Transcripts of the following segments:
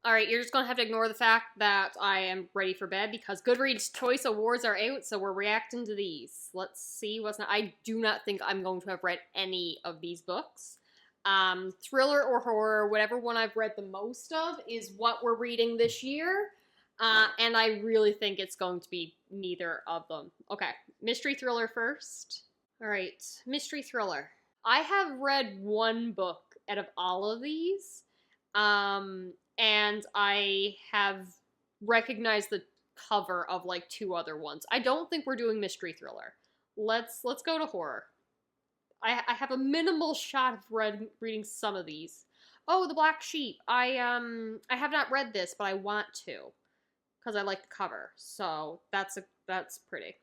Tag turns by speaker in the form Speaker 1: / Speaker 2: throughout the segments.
Speaker 1: Alright, you're just gonna have to ignore the fact that I am ready for bed because Goodreads Choice Awards are out, so we're reacting to these. Let's see what's not. I do not think I'm going to have read any of these books. Thriller or horror, whatever one I've read the most of is what we're reading this year. And I really think it's going to be neither of them. Okay, mystery thriller first. Alright, mystery thriller. I have read one book out of all of these. And I have recognized the cover of like two other ones. I don't think we're doing mystery thriller. Let's go to horror. I have a minimal shot of reading some of these. Oh, The Black Sheep. I have not read this, but I want to because I like the cover. So that's pretty.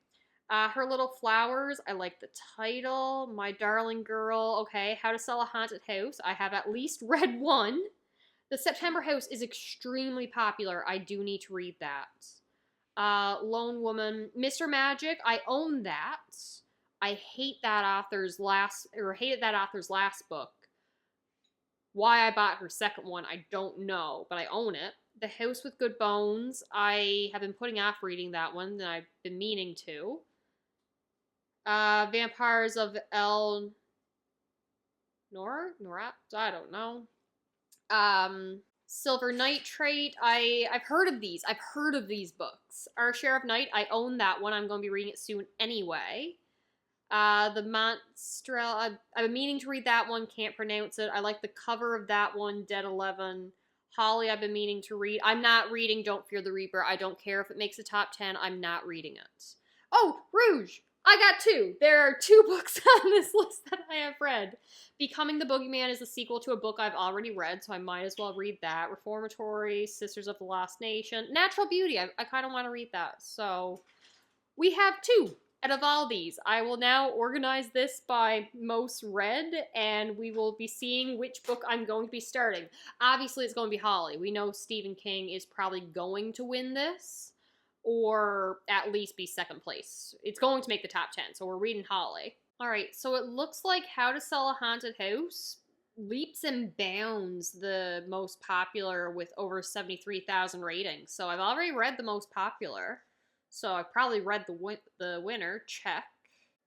Speaker 1: Her Little Flowers. I like the title. My Darling Girl. Okay, How to Sell a Haunted House. I have at least read one. The September House is extremely popular. I do need to read that. Lone Woman. Mr. Magic. I own that. I hate that hated that author's last book. Why I bought her second one, I don't know, but I own it. The House with Good Bones. I have been putting off reading that one, and I've been meaning to. Vampires of El Norat? I don't know. Silver Nitrate. I've heard of these. I've heard of these books. Our Share of Night. I own that one. I'm going to be reading it soon anyway. The Monstrilio. I've been meaning to read that one. Can't pronounce it. I like the cover of that one. Dead 11. Holly. I've been meaning to read. I'm not reading Don't Fear the Reaper. I don't care if it makes the top 10. I'm not reading it. Oh, Rouge. I got two. There are two books on this list that I have read. Becoming the Boogeyman is a sequel to a book I've already read, so I might as well read that. Reformatory, Sisters of the Lost Nation. Natural Beauty. I kind of want to read that. So we have two out of all these. I will now organize this by most read, and we will be seeing which book I'm going to be starting. Obviously, it's going to be Holly. We know Stephen King is probably going to win this, or at least be second place. It's going to make the top 10, so we're reading Holly. Alright, so it looks like How to Sell a Haunted House leaps and bounds the most popular with over 73,000 ratings. So I've already read the most popular. So I've probably read the winner. Check.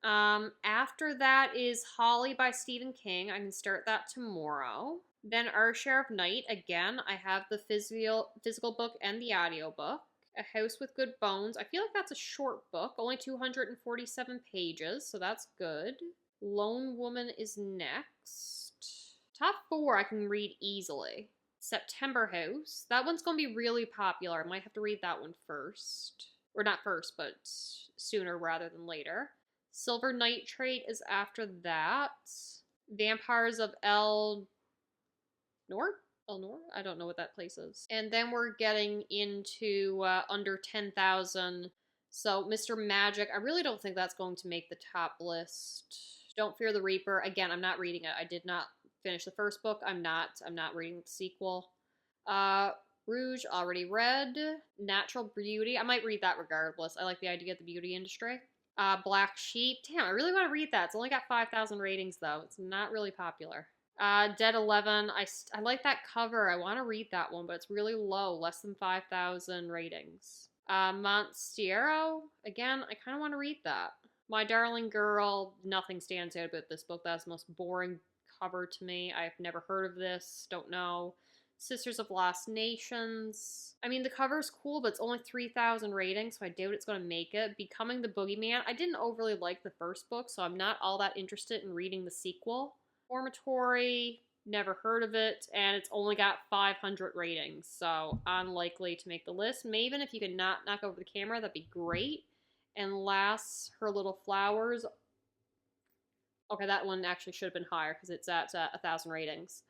Speaker 1: After that is Holly by Stephen King. I can start that tomorrow. Then Our Share of Night. Again, I have the physical book and the audiobook. A House with Good Bones. I feel like that's a short book. Only 247 pages, so that's good. Lone Woman is next. Top 4 I can read easily. September House. That one's going to be really popular. I might have to read that one first. Or not first, but sooner rather than later. Silver Nitrate is after that. Vampires of El Norte? Elnor? I don't know what that place is. And then we're getting into under 10,000. So Mr. Magic, I really don't think that's going to make the top list. Don't Fear the Reaper. Again, I'm not reading it. I did not finish the first book. I'm not reading the sequel. Rouge, already read. Natural Beauty. I might read that regardless. I like the idea of the beauty industry. Black Sheep. Damn, I really want to read that. It's only got 5,000 ratings, though. It's not really popular. Dead 11. I like that cover. I want to read that one, but it's really low. Less than 5,000 ratings. Monstrilio. Again, I kind of want to read that. My Darling Girl. Nothing stands out about this book. That's the most boring cover to me. I've never heard of this. Don't know. Sisters of Lost Nations. I mean, the cover's cool, but it's only 3,000 ratings, so I doubt it's going to make it. Becoming the Boogeyman. I didn't overly like the first book, so I'm not all that interested in reading the sequel. Reformatory, never heard of it, and it's only got 500 ratings, so unlikely to make the list. Maven, if you could not knock over the camera, that'd be great. And last, Her Little Flowers. Okay, that one actually should have been higher because it's at 1,000 ratings.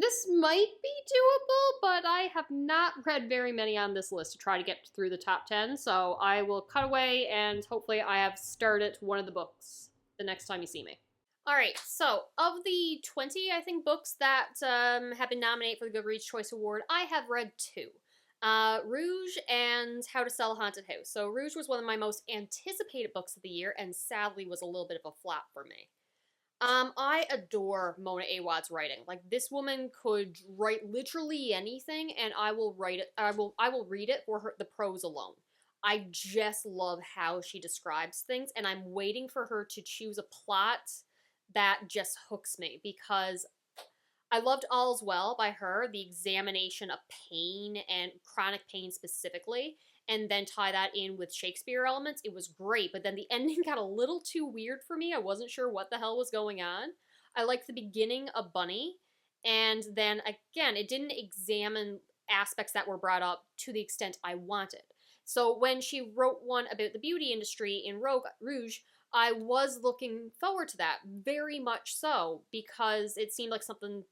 Speaker 1: This might be doable, but I have not read very many on this list to try to get through the top 10, so I will cut away and hopefully I have started one of the books the next time you see me. Alright, so of the 20, I think, books that have been nominated for the Goodreads Choice Award, I have read two. Rouge and How to Sell a Haunted House. So Rouge was one of my most anticipated books of the year and sadly was a little bit of a flop for me. I adore Mona Awad's writing. Like, this woman could write literally anything, and I will write it. I will read it for her, the prose alone. I just love how she describes things, and I'm waiting for her to choose a plot that just hooks me, because I loved All's Well by her, the examination of pain and chronic pain specifically, and then tie that in with Shakespeare elements. It was great, but then the ending got a little too weird for me. I wasn't sure what the hell was going on. I liked the beginning of Bunny, and then again, it didn't examine aspects that were brought up to the extent I wanted. So when she wrote one about the beauty industry in Rouge, I was looking forward to that, very much so, because it seemed like something,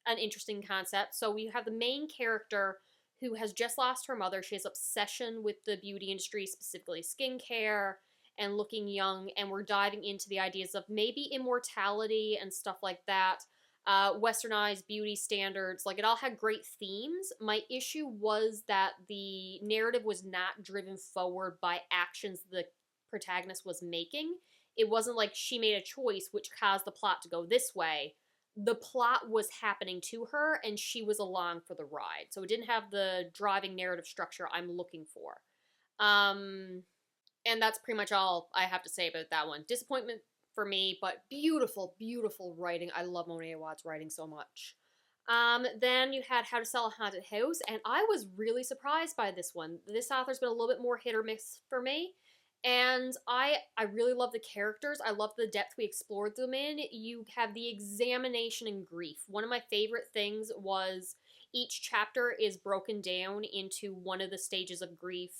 Speaker 1: an interesting concept. So we have the main character who has just lost her mother. She has obsession with the beauty industry, specifically skincare and looking young, and we're diving into the ideas of maybe immortality and stuff like that. Westernized beauty standards, like, it all had great themes. My issue was that the narrative was not driven forward by actions the protagonist was making. It wasn't like she made a choice which caused the plot to go this way. The plot was happening to her, and she was along for the ride. So it didn't have the driving narrative structure I'm looking for. And that's pretty much all I have to say about that one. Disappointment for me, but beautiful, beautiful writing. I love Monet Awad's writing so much. Then you had How to Sell a Haunted House, and I was really surprised by this one. This author's been a little bit more hit or miss for me. And I really love the characters. I love the depth we explored them in. You have the examination and grief. One of my favorite things was each chapter is broken down into one of the stages of grief,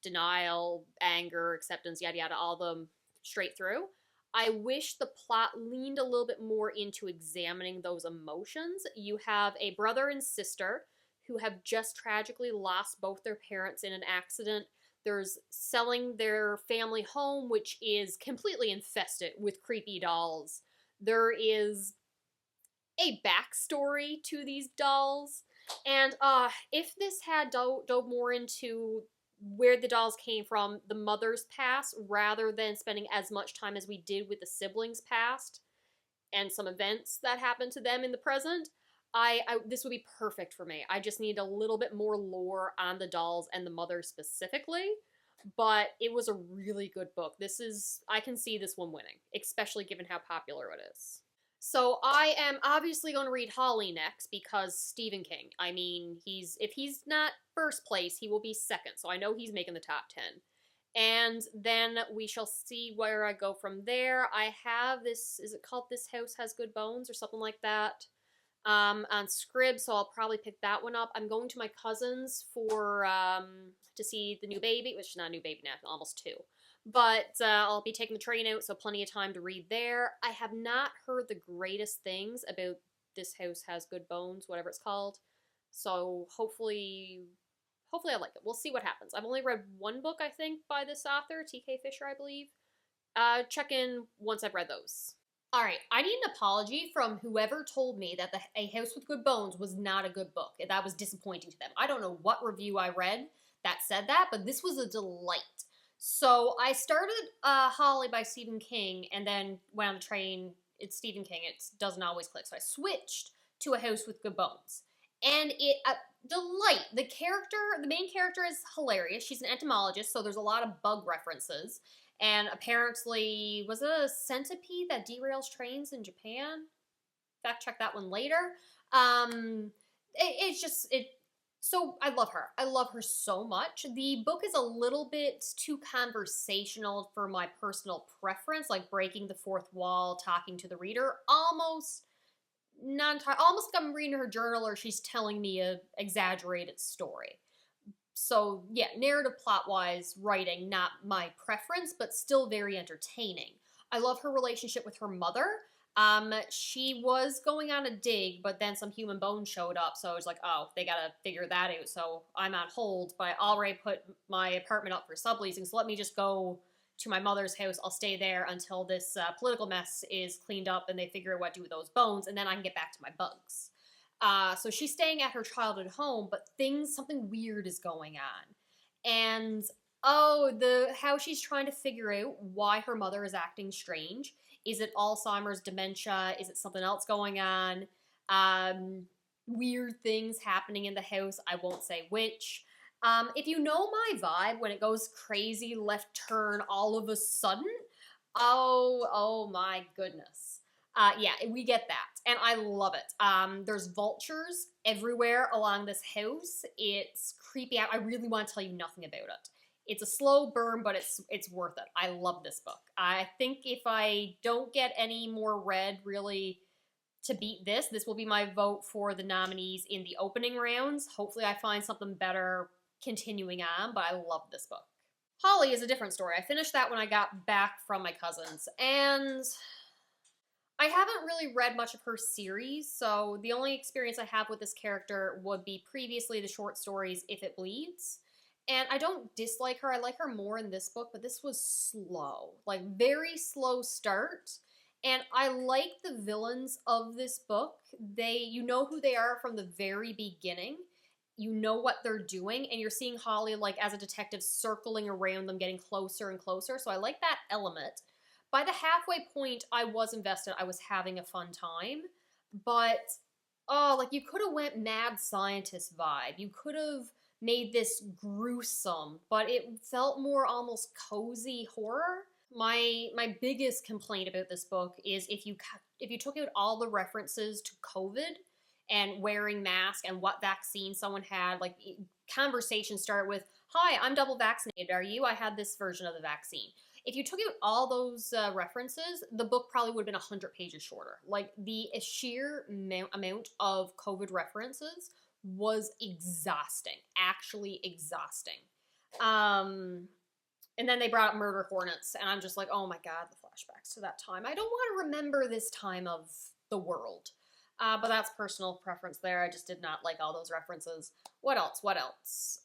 Speaker 1: denial, anger, acceptance, yada yada, all of them straight through. I wish the plot leaned a little bit more into examining those emotions. You have a brother and sister who have just tragically lost both their parents in an accident. There's selling their family home, which is completely infested with creepy dolls. There is a backstory to these dolls. And if this had dove more into where the dolls came from, the mother's past, rather than spending as much time as we did with the siblings' past and some events that happened to them in the present, this would be perfect for me. I just need a little bit more lore on the dolls and the mother specifically, but it was a really good book. I can see this one winning, especially given how popular it is. So I am obviously going to read Holly next, because Stephen King. I mean, if he's not first place, he will be second, so I know he's making the top 10. And then we shall see where I go from there. I have this, is it called This House Has Good Bones or something like that? On Scribd, so I'll probably pick that one up. I'm going to my cousin's to see the new baby, which is not a new baby now, almost 2. But I'll be taking the train out, so plenty of time to read there. I have not heard the greatest things about This House Has Good Bones, whatever it's called. So hopefully I like it. We'll see what happens. I've only read one book, I think, by this author, T.K. Fisher, I believe. Check in once I've read those. Alright, I need an apology from whoever told me that A House with Good Bones was not a good book. That was disappointing to them. I don't know what review I read that said that, but this was a delight. So I started Holly by Stephen King, and then went on the train. It's Stephen King. It doesn't always click. So I switched to A House with Good Bones. And it, delight. The main character is hilarious. She's an entomologist, so there's a lot of bug references. And apparently, was it a centipede that derails trains in Japan? Fact check that one later. So I love her. I love her so much. The book is a little bit too conversational for my personal preference, like breaking the fourth wall, talking to the reader. Almost like I'm reading her journal or she's telling me a exaggerated story. So yeah, narrative plot-wise, writing, not my preference, but still very entertaining. I love her relationship with her mother. She was going on a dig, but then some human bones showed up, so I was like, oh, they gotta figure that out, so I'm on hold, but I already put my apartment up for subleasing, so let me just go to my mother's house. I'll stay there until this political mess is cleaned up and they figure out what to do with those bones, and then I can get back to my bugs. So she's staying at her childhood home, but something weird is going on. And, how she's trying to figure out why her mother is acting strange Is it Alzheimer's, dementia? Is it something else going on? Weird things happening in the house. I won't say which. If you know my vibe, when it goes crazy left turn all of a sudden, oh my goodness. Yeah, we get that, and I love it. There's vultures everywhere along this house. It's creepy out. I really want to tell you nothing about it. It's a slow burn, but it's worth it. I love this book. I think if I don't get any more read really to beat this will be my vote for the nominees in the opening rounds. Hopefully I find something better continuing on, but I love this book. Holly is a different story. I finished that when I got back from my cousins, and I haven't really read much of her series, so the only experience I have with this character would be previously the short stories If It Bleeds. And I don't dislike her. I like her more in this book, but this was slow. Like, very slow start. And I like the villains of this book. You know who they are from the very beginning. You know what they're doing, and you're seeing Holly, like, as a detective, circling around them, getting closer and closer. So I like that element. By the halfway point, I was invested. I was having a fun time. But, like, you could have went mad scientist vibe. You could have made this gruesome, but it felt more almost cozy horror. My biggest complaint about this book is if you took out all the references to COVID and wearing masks and what vaccine someone had, like, conversations start with, "Hi, I'm double vaccinated. Are you? I had this version of the vaccine." If you took out all those references, the book probably would have been 100 pages shorter. Like, the sheer amount of COVID references was exhausting, actually exhausting. And then they brought up murder hornets, and I'm just like, oh my god, the flashbacks to that time. I don't want to remember this time of the world. But that's personal preference there. I just did not like all those references. What else?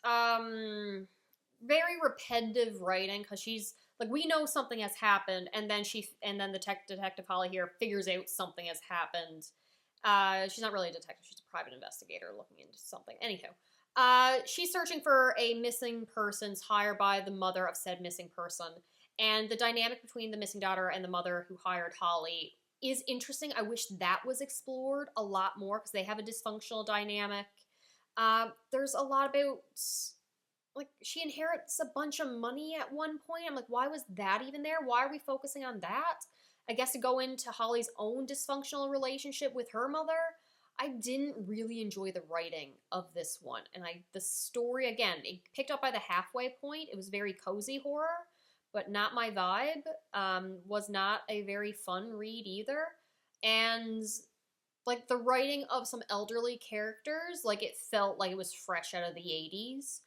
Speaker 1: Very repetitive writing, because she's like, we know something has happened, and then the detective Holly here figures out something has happened. She's not really a detective, she's a private investigator looking into something. Anywho, she's searching for a missing persons hired by the mother of said missing person, and the dynamic between the missing daughter and the mother who hired Holly is interesting. I wish that was explored a lot more, because they have a dysfunctional dynamic. There's a lot about, like, she inherits a bunch of money at one point. I'm like, why was that even there? Why are we focusing on that? I guess to go into Holly's own dysfunctional relationship with her mother. I didn't really enjoy the writing of this one. And the story, again, it picked up by the halfway point. It was very cozy horror, but not my vibe. Was not a very fun read either. And, like, the writing of some elderly characters, like, it felt like it was fresh out of the 80s.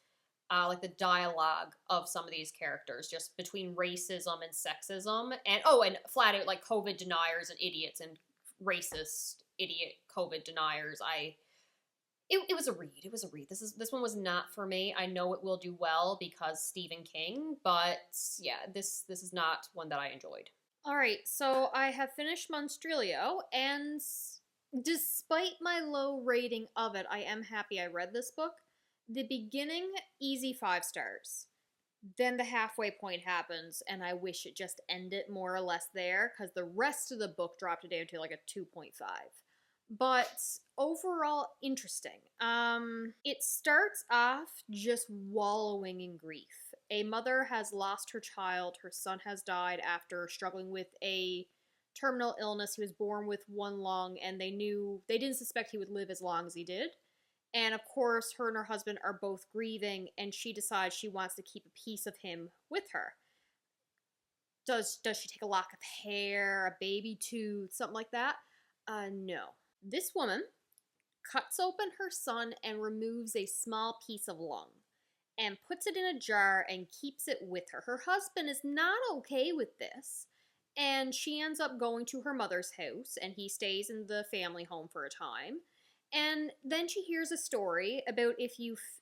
Speaker 1: Like, the dialogue of some of these characters, just between racism and sexism, and flat out, like, COVID deniers and idiots and racist idiot COVID deniers. It was a read. It was a read. This one was not for me. I know it will do well because Stephen King, but yeah, this is not one that I enjoyed. All right, so I have finished Monstrilio, and despite my low rating of it, I am happy I read this book. The beginning, easy 5 stars. Then the halfway point happens, and I wish it just ended more or less there, because the rest of the book dropped it down to like a 2.5. But overall, interesting. It starts off just wallowing in grief. A mother has lost her child. Her son has died after struggling with a terminal illness. He was born with one lung, and they didn't suspect he would live as long as he did. And of course, her and her husband are both grieving, and she decides she wants to keep a piece of him with her. Does she take a lock of hair, a baby tooth, something like that? No. This woman cuts open her son and removes a small piece of lung and puts it in a jar and keeps it with her. Her husband is not okay with this, and she ends up going to her mother's house, and he stays in the family home for a time. And then she hears a story about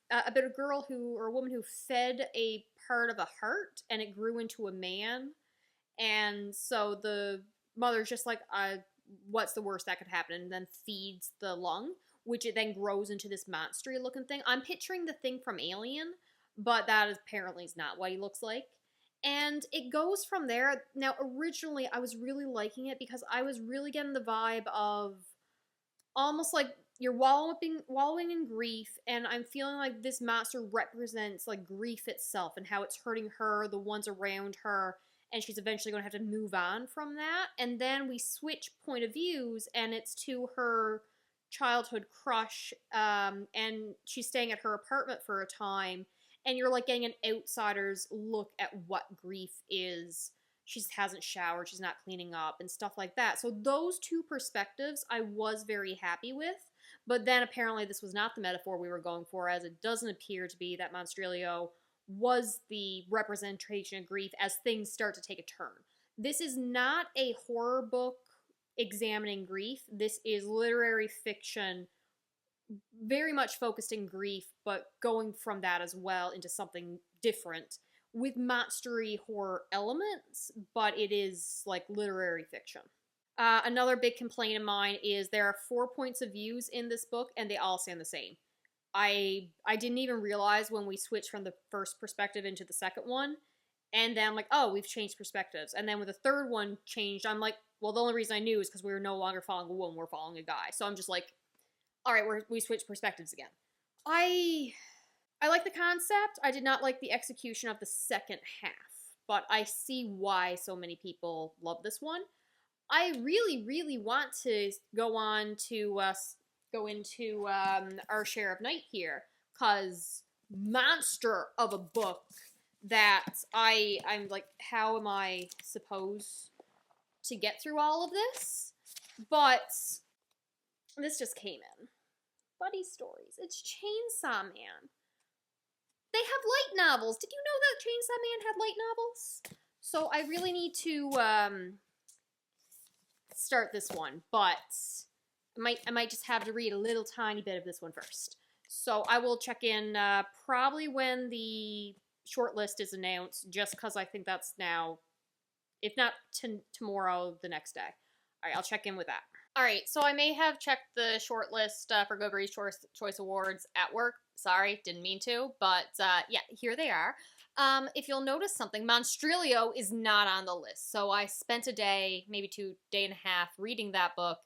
Speaker 1: about a woman who fed a part of a heart and it grew into a man. And so the mother's just like, what's the worst that could happen? And then feeds the lung, which it then grows into this monster looking thing. I'm picturing the thing from Alien, but that apparently is not what he looks like. And it goes from there. Now, originally, I was really liking it because I was really getting the vibe of almost like you're wallowing in grief, and I'm feeling like this monster represents like grief itself and how it's hurting her, the ones around her, and she's eventually going to have to move on from that. And then we switch point of views, and it's to her childhood crush, and she's staying at her apartment for a time, and you're like getting an outsider's look at what grief is. She hasn't showered, she's not cleaning up, and stuff like that. So those two perspectives I was very happy with. But then apparently this was not the metaphor we were going for, as it doesn't appear to be that Monstrilio was the representation of grief as things start to take a turn. This is not a horror book examining grief. This is literary fiction very much focused in grief, but going from that as well into something different with monstery horror elements, but it is like literary fiction. Another big complaint of mine is there are 4 points of views in this book, and they all sound the same. I didn't even realize when we switched from the first perspective into the second one, and then I'm like, oh, we've changed perspectives. And then when the third one changed, I'm like, well, the only reason I knew is because we were no longer following a woman, we're following a guy. So I'm just like, all right, we switched perspectives again. I like the concept. I did not like the execution of the second half, but I see why so many people love this one. I really, really want to go on to go into our share of night here, because monster of a book that I'm like, how am I supposed to get through all of this? But this just came in. Buddy Stories. It's Chainsaw Man. They have light novels. Did you know that Chainsaw Man had light novels? So I really need to start this one, but I might just have to read a little tiny bit of this one first. So I will check in probably when the short list is announced, just because I think that's now, if not tomorrow, the next day. All right, I'll check in with that. All right, so I may have checked the short list for Goodreads Choice Awards at work. Sorry, didn't mean to, but yeah, here they are. If you'll notice something, Monstrilio is not on the list. So I spent a day, maybe day and a half, reading that book,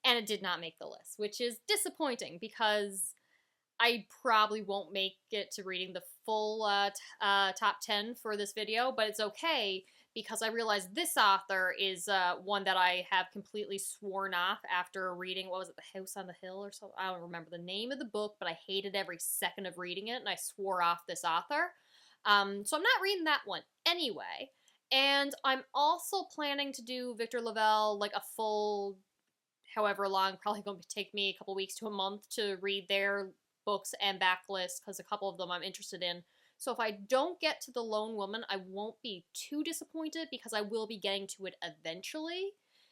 Speaker 1: and it did not make the list, which is disappointing because I probably won't make it to reading the full top 10 for this video, but it's okay because I realized this author is one that I have completely sworn off after reading, what was it, The House on the Hill or something? I don't remember the name of the book, but I hated every second of reading it, and I swore off this author. So I'm not reading that one anyway. And I'm also planning to do Victor Lavelle, like a full, however long, probably going to take me a couple weeks to a month to read their books and backlist, because a couple of them I'm interested in. So if I don't get to The Lone Woman, I won't be too disappointed because I will be getting to it eventually.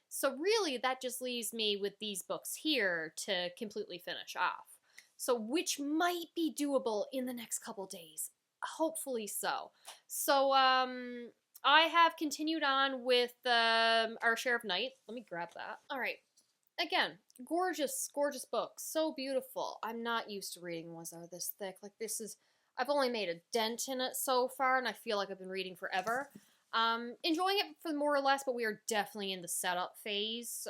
Speaker 1: So really, that just leaves me with these books here to completely finish off. So which might be doable in the next couple days. Hopefully so. So I have continued on with Our Share of Night. Let me grab that. All right. Again, gorgeous, gorgeous books. So beautiful. I'm not used to reading ones that are this thick. Like, this is... I've only made a dent in it so far, and I feel like I've been reading forever. Enjoying it for more or less, but we are definitely in the setup phase.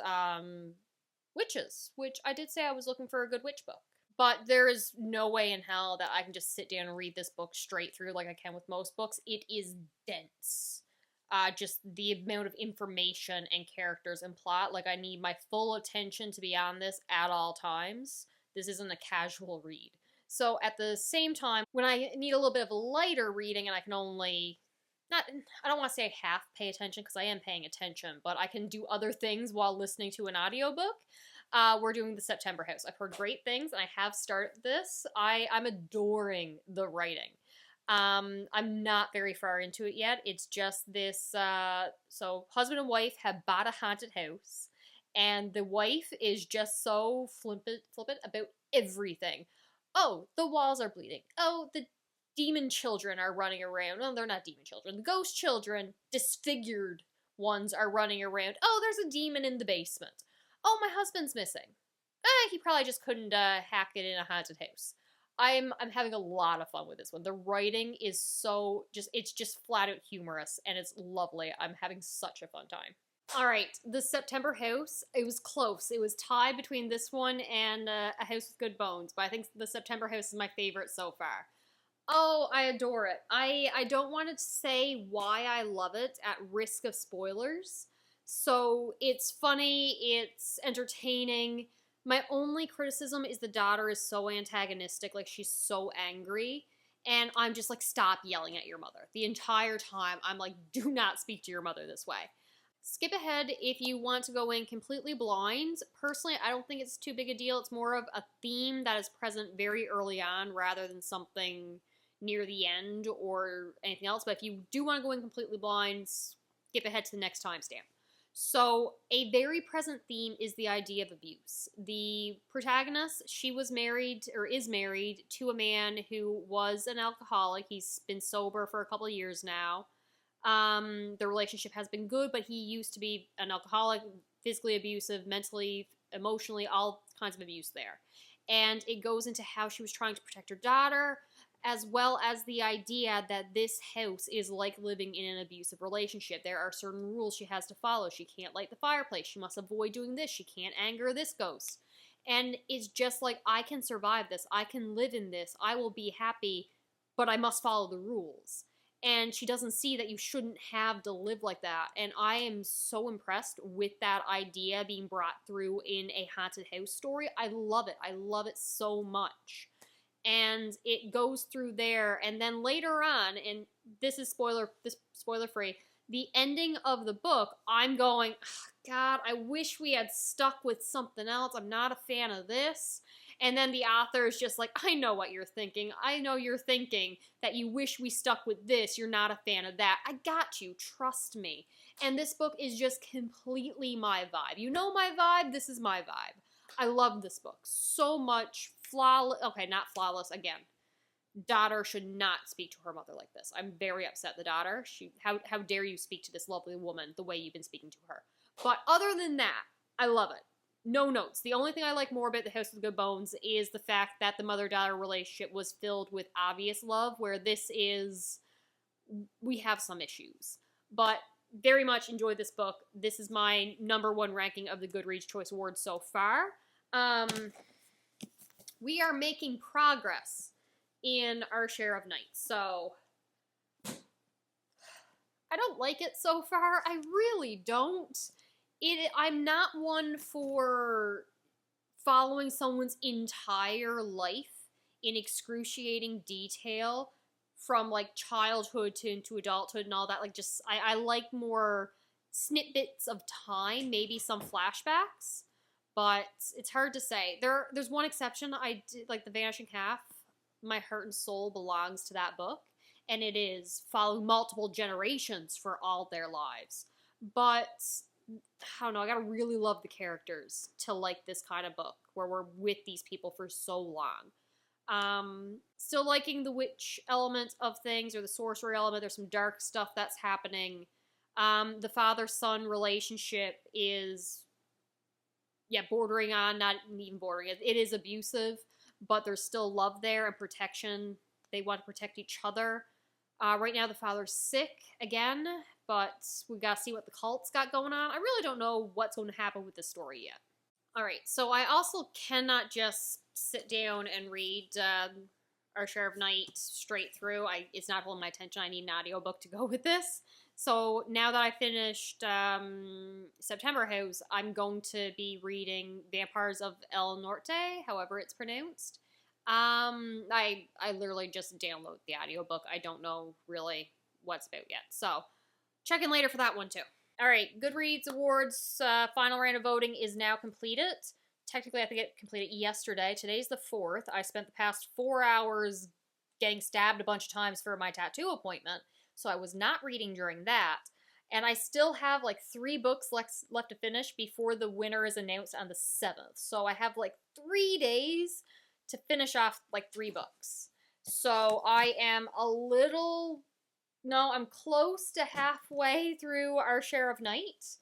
Speaker 1: Witches, which I did say I was looking for a good witch book. But there is no way in hell that I can just sit down and read this book straight through like I can with most books. It is dense. Just the amount of information and characters and plot. Like, I need my full attention to be on this at all times. This isn't a casual read. So at the same time, when I need a little bit of a lighter reading and I can only, I don't want to say half pay attention because I am paying attention, but I can do other things while listening to an audiobook, we're doing The September House. I've heard great things and I have started this. I'm adoring the writing. I'm not very far into it yet. It's just this, so husband and wife have bought a haunted house, and the wife is just so flippant about everything. Oh, the walls are bleeding. Oh, the demon children are running around. No, they're not demon children. The ghost children, disfigured ones, are running around. Oh, there's a demon in the basement. Oh, my husband's missing. He probably just couldn't hack it in a haunted house. I'm having a lot of fun with this one. The writing is so it's just flat out humorous and it's lovely. I'm having such a fun time. All right, the September House. It was close. It was tied between this one and A House with Good Bones, but I think the September House is my favorite so far. Oh, I adore it. I don't want to say why I love it at risk of spoilers. So it's funny, it's entertaining. My only criticism is the daughter is so antagonistic, like she's so angry. And I'm just like, stop yelling at your mother. The entire time, I'm like, do not speak to your mother this way. Skip ahead if you want to go in completely blind. Personally, I don't think it's too big a deal. It's more of a theme that is present very early on rather than something near the end or anything else. But if you do want to go in completely blind, skip ahead to the next timestamp. So a very present theme is the idea of abuse. The protagonist, she was married or is married to a man who was an alcoholic. He's been sober for a couple of years now. The relationship has been good, but he used to be an alcoholic, physically abusive, mentally, emotionally, all kinds of abuse there. And it goes into how she was trying to protect her daughter, as well as the idea that this house is like living in an abusive relationship. There are certain rules she has to follow. She can't light the fireplace. She must avoid doing this. She can't anger this ghost. And it's just like, I can survive this. I can live in this. I will be happy, but I must follow the rules. And she doesn't see that you shouldn't have to live like that. And I am so impressed with that idea being brought through in a haunted house story. I love it. I love it so much. And it goes through there, and then later on, and this spoiler free, the ending of the book, I'm going, God, I wish we had stuck with something else. I'm not a fan of this. And then the author is just like, I know what you're thinking. I know you're thinking that you wish we stuck with this. You're not a fan of that. I got you. Trust me. And this book is just completely my vibe. You know my vibe? This is my vibe. I love this book so much. Flawless. Okay, not flawless. Again, daughter should not speak to her mother like this. I'm very upset. The daughter. How dare you speak to this lovely woman the way you've been speaking to her? But other than that, I love it. No notes. The only thing I like more about The House with Good Bones is the fact that the mother-daughter relationship was filled with obvious love, where this is, we have some issues. But very much enjoyed this book. This is my #1 ranking of the Goodreads Choice Awards so far. We are making progress in our share of nights, so I don't like it so far. I really don't. I'm not one for following someone's entire life in excruciating detail from like childhood to into adulthood and all that. Like, just I like more snippets of time, maybe some flashbacks, but it's hard to say. There's one exception. I did like The Vanishing Half. My heart and soul belongs to that book, and it is following multiple generations for all their lives. But I don't know, I gotta really love the characters to like this kind of book where we're with these people for so long. Still liking the witch element of things, or the sorcery element. There's some dark stuff that's happening. The father-son relationship is, bordering on, not even bordering, it is abusive, but there's still love there and protection. They want to protect each other. Right now the father's sick again, but we gotta see what the cult's got going on. I really don't know what's going to happen with this story yet. Alright, so I also cannot just sit down and read Our Share of Night straight through. It's not holding my attention. I need an audiobook to go with this. So now that I finished September House, I'm going to be reading Vampires of El Norte, however it's pronounced. I literally just download the audiobook. I don't know really what's about yet. So check in later for that one too. Alright, Goodreads Awards final round of voting is now completed. Technically, I think it completed yesterday. Today's the 4th. I spent the past 4 hours getting stabbed a bunch of times for my tattoo appointment, so I was not reading during that. And I still have like 3 books left to finish before the winner is announced on the 7th. So I have like 3 days to finish off like 3 books. So I am I'm close to halfway through Our Share of Night.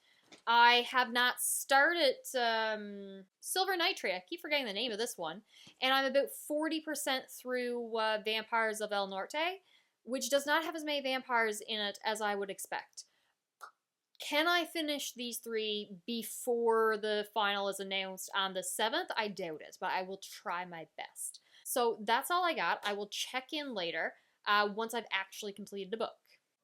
Speaker 1: I have not started Silver Nitrate. I keep forgetting the name of this one. And I'm about 40% through Vampires of El Norte, which does not have as many vampires in it as I would expect. Can I finish these 3 before the final is announced on the 7th? I doubt it, but I will try my best. So that's all I got. I will check in later once I've actually completed the book.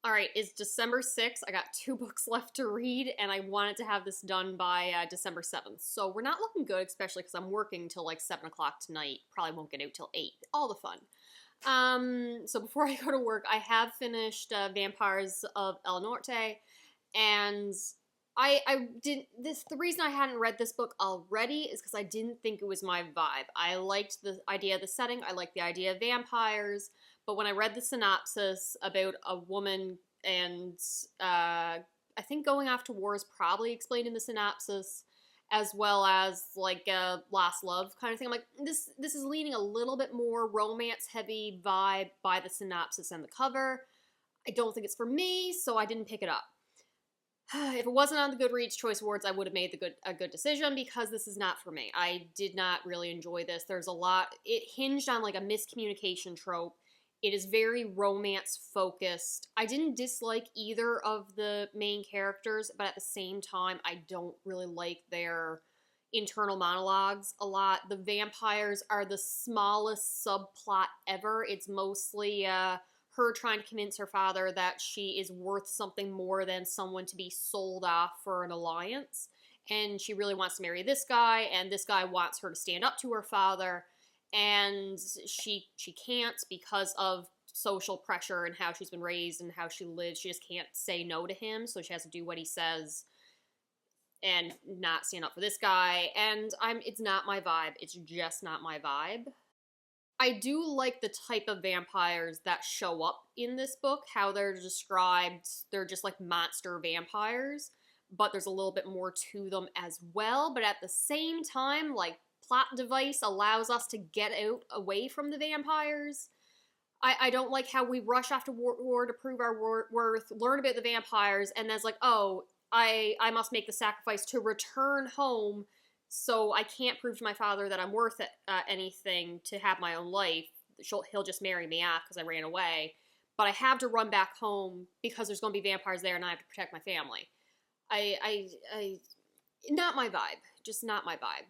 Speaker 1: All right, it's December 6th. I got 2 books left to read, and I wanted to have this done by December 7th. So we're not looking good, especially because I'm working till like 7 o'clock tonight. Probably won't get out till 8. All the fun. So before I go to work, I have finished Vampires of El Norte, and I didn't, the reason I hadn't read this book already is because I didn't think it was my vibe. I liked the idea of the setting, I liked the idea of vampires, but when I read the synopsis about a woman and I think going off to war is probably explained in the synopsis, as well as like a lost love kind of thing. I'm like, this is leaning a little bit more romance heavy vibe by the synopsis and the cover. I don't think it's for me, so I didn't pick it up. If it wasn't on the Goodreads Choice Awards, I would have made a good decision, because this is not for me. I did not really enjoy this. There's a lot, it hinged on like a miscommunication trope. It is very romance focused. I didn't dislike either of the main characters, but at the same time, I don't really like their internal monologues a lot. The vampires are the smallest subplot ever. It's mostly her trying to convince her father that she is worth something more than someone to be sold off for an alliance. And she really wants to marry this guy, and this guy wants her to stand up to her father, and she can't because of social pressure and how she's been raised and how she lives. She just can't say no to him, so she has to do what he says and not stand up for this guy. And it's not my vibe. It's just not my vibe. I do like the type of vampires that show up in this book, how they're described. They're just like monster vampires, but there's a little bit more to them as well. But at the same time, like, plot device allows us to get out away from the vampires. I don't like how we rush after war to prove our worth, learn about the vampires, and then it's like, oh, I must make the sacrifice to return home, so I can't prove to my father that I'm worth anything to have my own life. He'll just marry me off because I ran away. But I have to run back home because there's going to be vampires there and I have to protect my family. Not my vibe. Just not my vibe.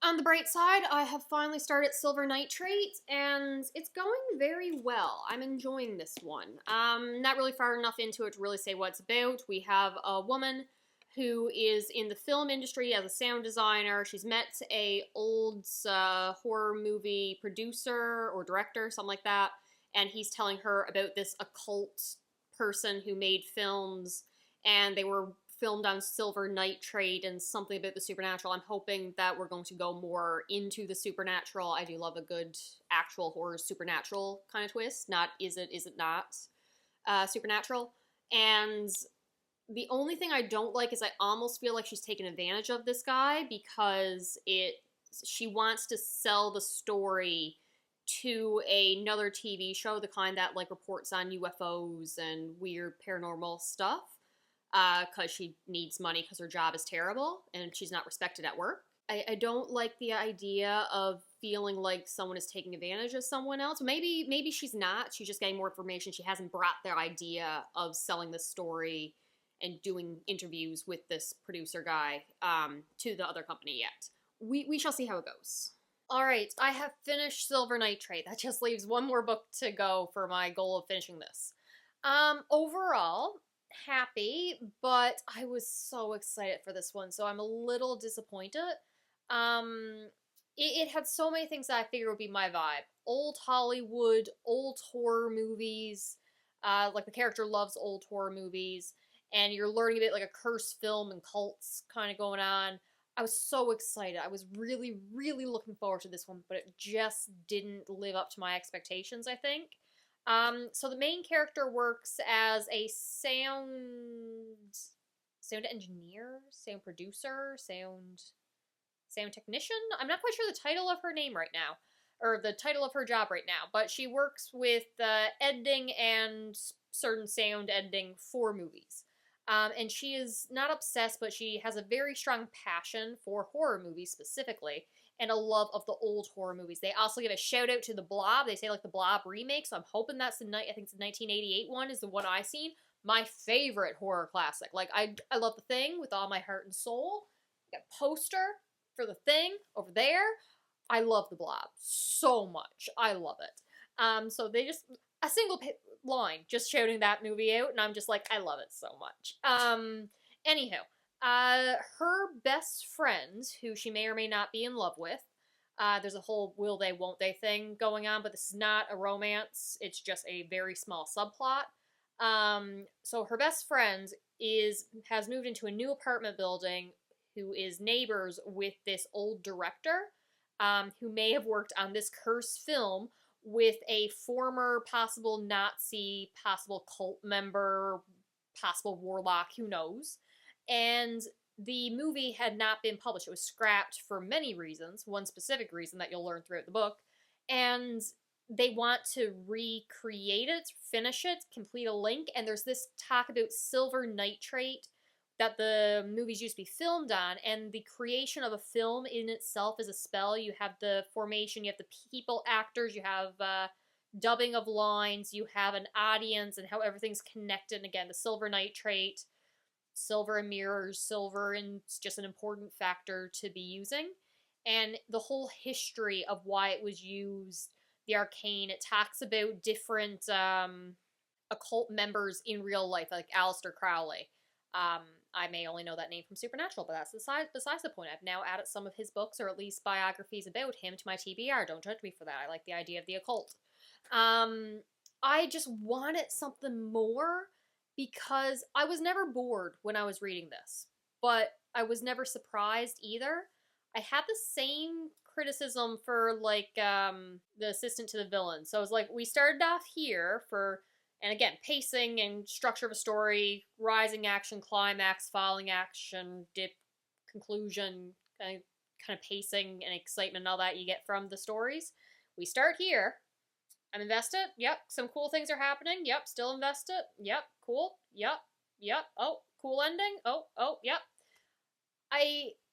Speaker 1: On the bright side, I have finally started Silver Nitrate, and it's going very well. I'm enjoying this one. Not really far enough into it to really say what it's about. We have a woman who is in the film industry as a sound designer. She's met a old horror movie producer or director, something like that, and he's telling her about this occult person who made films, and they were filmed on Silver Nitrate and something about the supernatural. I'm hoping that we're going to go more into the supernatural. I do love a good actual horror supernatural kind of twist, not is it not supernatural. And the only thing I don't like is I almost feel like she's taken advantage of this guy, because she wants to sell the story to another TV show, the kind that like reports on UFOs and weird paranormal stuff, because she needs money because her job is terrible and she's not respected at work. I don't like the idea of feeling like someone is taking advantage of someone else. Maybe she's not. She's just getting more information. She hasn't brought their idea of selling the story and doing interviews with this producer guy to the other company yet. We shall see how it goes. All right, I have finished Silver Nitrate. That just leaves one more book to go for my goal of finishing this. Overall, happy, but I was so excited for this one, so I'm a little disappointed. It had so many things that I figured would be my vibe. Old Hollywood, old horror movies, like the character loves old horror movies, and you're learning a bit like a cursed film and cults kind of going on. I was so excited. I was really, really looking forward to this one, but it just didn't live up to my expectations, I think. So the main character works as a sound engineer, sound producer, sound technician. I'm not quite sure the title of her name right now, or the title of her job right now, but she works with editing and certain sound editing for movies. And she is not obsessed, but she has a very strong passion for horror movies specifically, and a love of the old horror movies. They also give a shout out to The Blob. They say like the Blob remake, so I'm hoping that's I think it's the 1988 one is the one I seen. My favorite horror classic. Like I love The Thing with all my heart and soul. Got a poster for The Thing over there. I love The Blob so much. I love it. So they just a single line just shouting that movie out, and I'm just like, I love it so much. Anyhow, her best friend, who she may or may not be in love with, there's a whole will they, won't they thing going on, but this is not a romance. It's just a very small subplot. So her best friend has moved into a new apartment building who is neighbors with this old director, who may have worked on this cursed film with a former possible Nazi, possible cult member, possible warlock, who knows. And the movie had not been published. It was scrapped for many reasons, one specific reason that you'll learn throughout the book. And they want to recreate it, finish it, complete a link, and there's this talk about silver nitrate that the movies used to be filmed on, and the creation of a film in itself is a spell. You have the formation, you have the people actors, you have dubbing of lines, you have an audience, and how everything's connected. And again, the silver nitrate, silver and mirrors, silver, and it's just an important factor to be using. And the whole history of why it was used, the arcane, it talks about different occult members in real life, like Aleister Crowley. I may only know that name from Supernatural, but that's besides the point. I've now added some of his books, or at least biographies about him, to my TBR. Don't judge me for that. I like the idea of the occult. I just wanted something more, because I was never bored when I was reading this, but I was never surprised either. I had the same criticism for, like, the assistant to the villain. So it was like, we started off here for... And again, pacing and structure of a story, rising action, climax, falling action, dip, conclusion, kind of pacing and excitement and all that you get from the stories. We start here. I'm invested. Yep. Some cool things are happening. Yep. Still invested. Yep. Cool. Yep. Yep. Oh, cool ending. Oh, yep.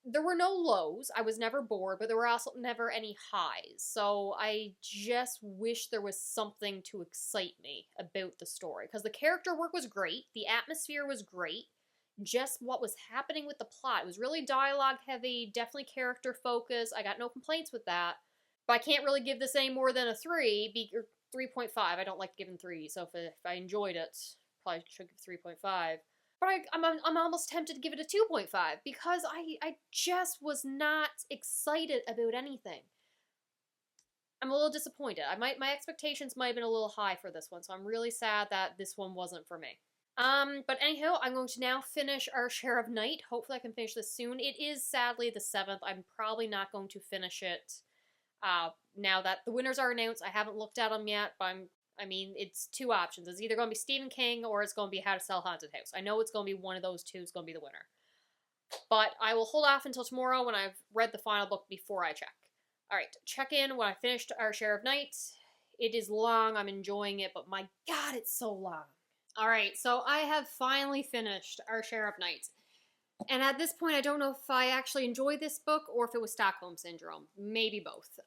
Speaker 1: There were no lows. I was never bored, but there were also never any highs. So I just wish there was something to excite me about the story. Because the character work was great. The atmosphere was great. Just what was happening with the plot. It was really dialogue heavy, definitely character focused. I got no complaints with that. But I can't really give this any more than a 3, or 3.5. I don't like giving 3, so if I enjoyed it, probably should give 3.5. But I'm almost tempted to give it a 2.5, because I just was not excited about anything. I'm a little disappointed. My expectations might have been a little high for this one, so I'm really sad that this one wasn't for me. But anyhow, I'm going to now finish Our Share of Night. Hopefully I can finish this soon. It is sadly the 7th. I'm probably not going to finish it now that the winners are announced. I haven't looked at them yet, but it's 2 options. It's either going to be Stephen King or it's going to be How to Sell a Haunted House. I know it's going to be one of those two is going to be the winner. But I will hold off until tomorrow when I've read the final book before I check. Alright, check in when I finished Our Share of Night. It is long, I'm enjoying it, but my god, it's so long. Alright, so I have finally finished Our Share of Night. And at this point, I don't know if I actually enjoyed this book or if it was Stockholm Syndrome. Maybe both.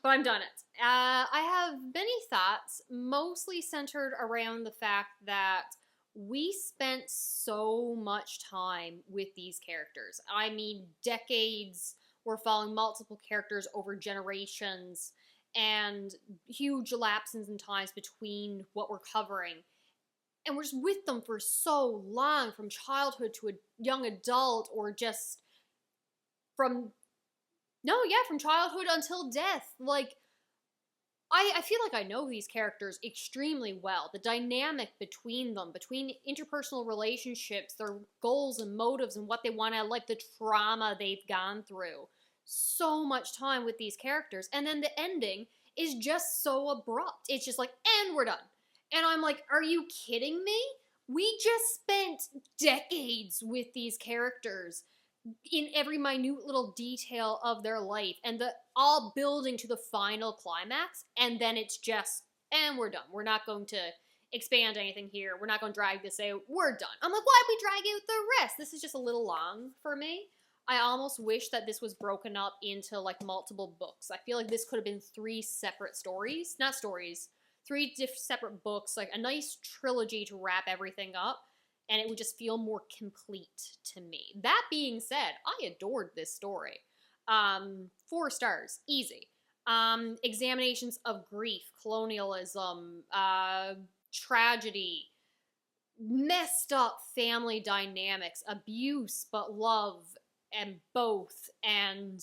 Speaker 1: But I'm done it. I have many thoughts, mostly centered around the fact that we spent so much time with these characters. I mean, decades. We're following multiple characters over generations, and huge lapses in times between what we're covering. And we're just with them for so long, from childhood to a young adult, or just from childhood until death. Like, I feel like I know these characters extremely well. The dynamic between them, between interpersonal relationships, their goals and motives and what they want to, like the trauma they've gone through. So much time with these characters. And then the ending is just so abrupt. It's just like, and we're done. And I'm like, are you kidding me? We just spent decades with these characters in every minute little detail of their life, and all building to the final climax, and then it's just, and we're done. We're not going to expand anything here. We're not going to drag this out. We're done. I'm like, why'd we drag out the rest? This is just a little long for me. I almost wish that this was broken up into like multiple books. I feel like this could have been 3 separate stories. Not stories. 3 separate books. Like a nice trilogy to wrap everything up. And it would just feel more complete to me. That being said, I adored this story. 4 stars. Easy. Examinations of grief, colonialism, tragedy, messed up family dynamics, abuse but love, and both, and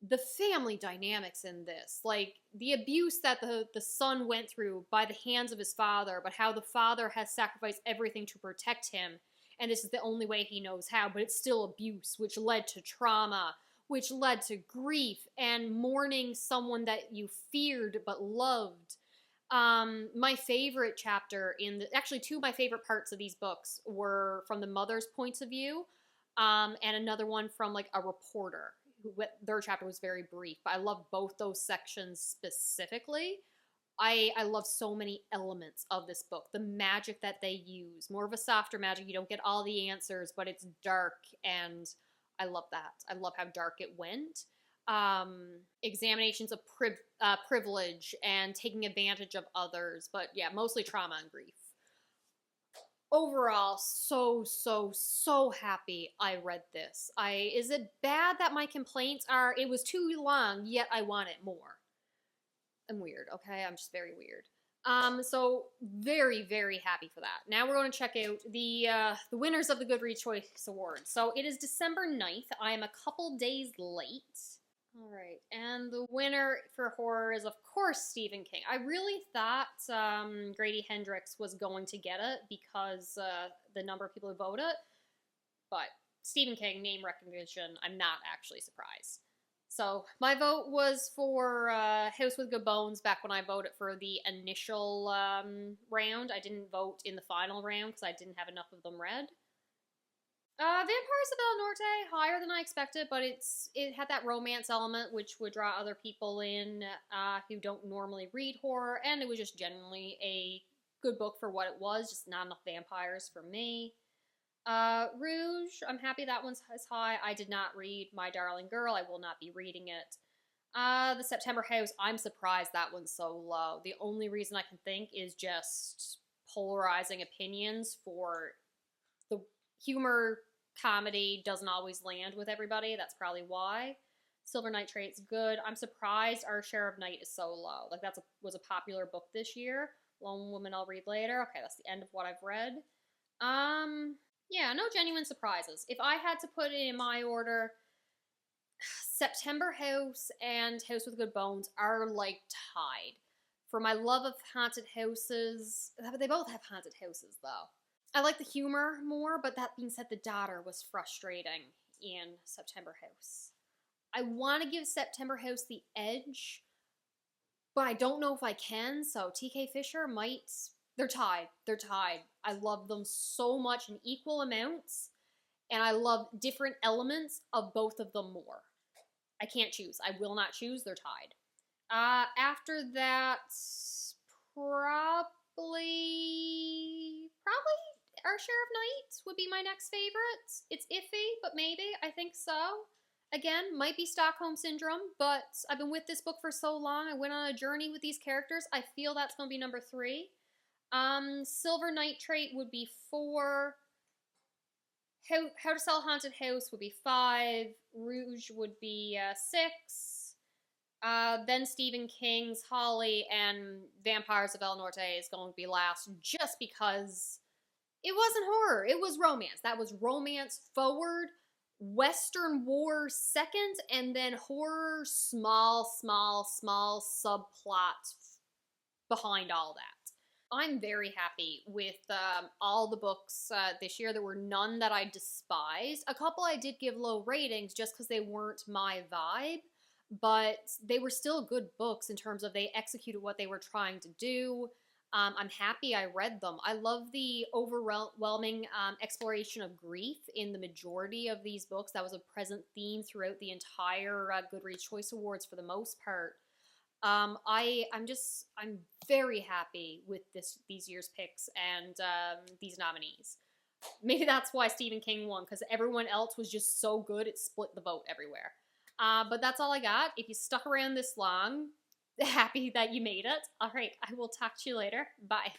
Speaker 1: the family dynamics in this, like the abuse that the son went through by the hands of his father, but how the father has sacrificed everything to protect him, and this is the only way he knows how, but it's still abuse, which led to trauma, which led to grief and mourning someone that you feared but loved. My favorite chapter actually 2 of my favorite parts of these books were from the mother's points of view, and another one from like a reporter. Their chapter was very brief, but I love both those sections specifically. I love so many elements of this book. The magic that they use, more of a softer magic. You don't get all the answers, but it's dark, and I love that. I love how dark it went. Examinations of privilege and taking advantage of others, but yeah, mostly trauma and grief. Overall, so happy I read this. Is it bad that my complaints are, it was too long, yet I want it more? I'm weird, okay? I'm just very weird. So very happy for that. Now we're going to check out the winners of the Goodreads Choice Awards. So it is December 9th. I am a couple days late. All right, and the winner for horror is, of course, Stephen King. I really thought Grady Hendrix was going to get it because the number of people who voted, but Stephen King, name recognition, I'm not actually surprised. So my vote was for House with Good Bones back when I voted for the initial round. I didn't vote in the final round because I didn't have enough of them read. Vampires of El Norte, higher than I expected, but it had that romance element which would draw other people in who don't normally read horror, and it was just generally a good book for what it was, just not enough vampires for me. Rouge, I'm happy that one's as high. I did not read My Darling Girl. I will not be reading it. The September House, I'm surprised that one's so low. The only reason I can think is just polarizing opinions for the humor comedy doesn't always land with everybody. That's probably why. Silver Nitrate's good. I'm surprised Our Share of Night is so low. Like, was a popular book this year. Lone Woman I'll read later. Okay, that's the end of what I've read. Yeah, no genuine surprises. If I had to put it in my order, September House and House with Good Bones are, like, tied. For my love of haunted houses, they both have haunted houses, though. I like the humor more, but that being said, the daughter was frustrating in September House. I want to give September House the edge, but I don't know if I can, so TK Fisher might... They're tied. They're tied. I love them so much in equal amounts, and I love different elements of both of them more. I can't choose. I will not choose. They're tied. After that, probably Our Share of Night would be my next favorite. It's iffy, but maybe. I think so. Again, might be Stockholm Syndrome, but I've been with this book for so long. I went on a journey with these characters. I feel that's going to be number 3. Silver Nitrate would be 4. How to Sell a Haunted House would be 5. Rouge would be 6. Then Stephen King's Holly and Vampires of El Norte is going to be last, just because it wasn't horror. It was romance. That was romance forward, Western war second, and then horror small subplot behind all that. I'm very happy with all the books this year. There were none that I despised. A couple I did give low ratings just because they weren't my vibe, but they were still good books in terms of they executed what they were trying to do. I'm happy I read them. I love the overwhelming exploration of grief in the majority of these books. That was a present theme throughout the entire Goodreads Choice Awards for the most part. I'm very happy with these year's picks and these nominees. Maybe that's why Stephen King won, because everyone else was just so good it split the vote everywhere. But that's all I got. If you stuck around this long, happy that you made it. All right, I will talk to you later. Bye.